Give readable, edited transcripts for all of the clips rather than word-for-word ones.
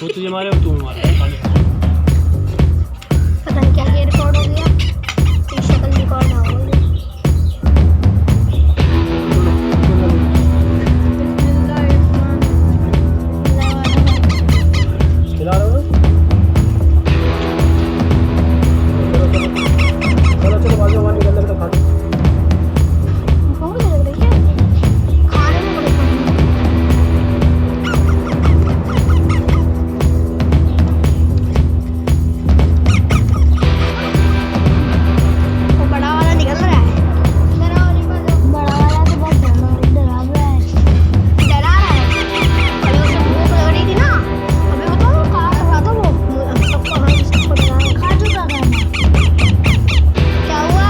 वो तुझे मारे और तू मारे। पता नहीं क्या रिकॉर्ड हो गया, शक्ल रिकॉर्ड ना हो गई। खिला रहा हूँ। चलो चलो बाजू हमारे निकलने का खा। भूख लग रही है, खाने में बड़ी वो बड़ा वाला निकल रहा है। बड़ा वाला तो बहुत डरा रहा है। अभी उसे भूख लग रही थी ना, अभी वो तो कहा कर रहा था, वो सबको डरा रहा है। खा चुका था। क्या हुआ?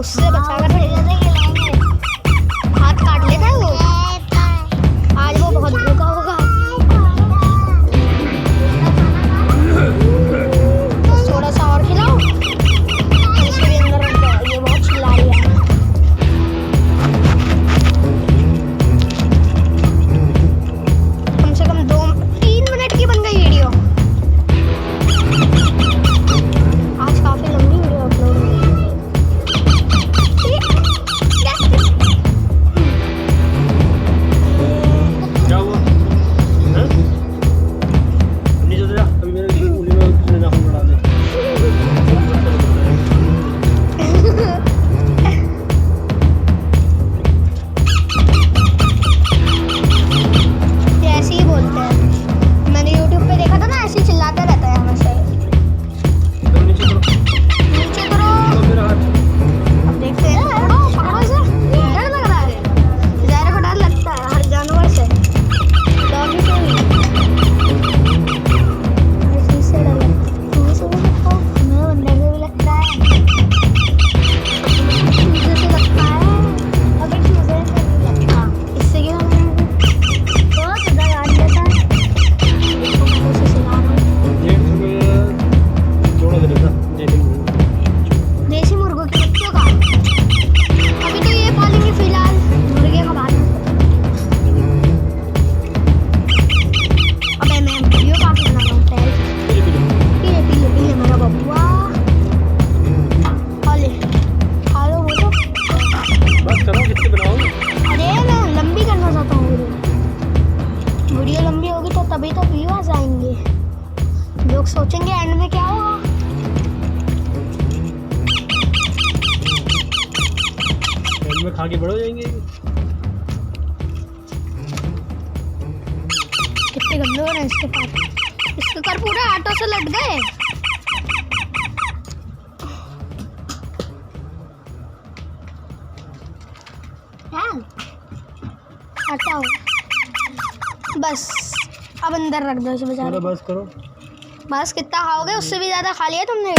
उससे बचा कर हाथ काट लेता है वो। आज वो बहुत भूखा होगा। थोड़ा सा और खिलाओ। इसके भी अंदर रख दो, ये बहुत चिल्ला रही है। कम से कम 2-3 मिनट की बन गई वीडियो। आज काफी लंबी वीडियो अपलोड हुई। वीडियो लंबी होगी तो तभी तो व्यूअर्स आएंगे। लोग सोचेंगे एंड में क्या होगा। एंड में खा के बड़े हो जाएंगे। कितने गंदे हो रहे हैं इसके पास। इसके कर पूरे आटो से लट गए। हटाओ बस, अब अंदर रख दो इसे बेचारे। बस करो। बस कितना खाओगे, उससे भी ज्यादा खा लिया तुमने।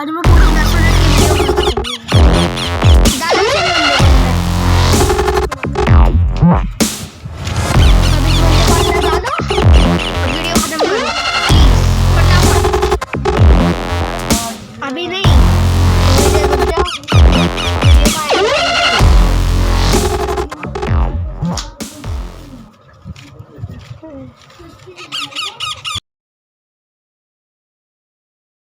आज मैं पूरी 10 मिनट की वीडियो बनाऊंगी। दादा चल अभी मेरे पास लगा दो और वीडियो खत्म करो प्लीज फटाफट। अभी नहीं मुझे रुक जाओ वीडियो का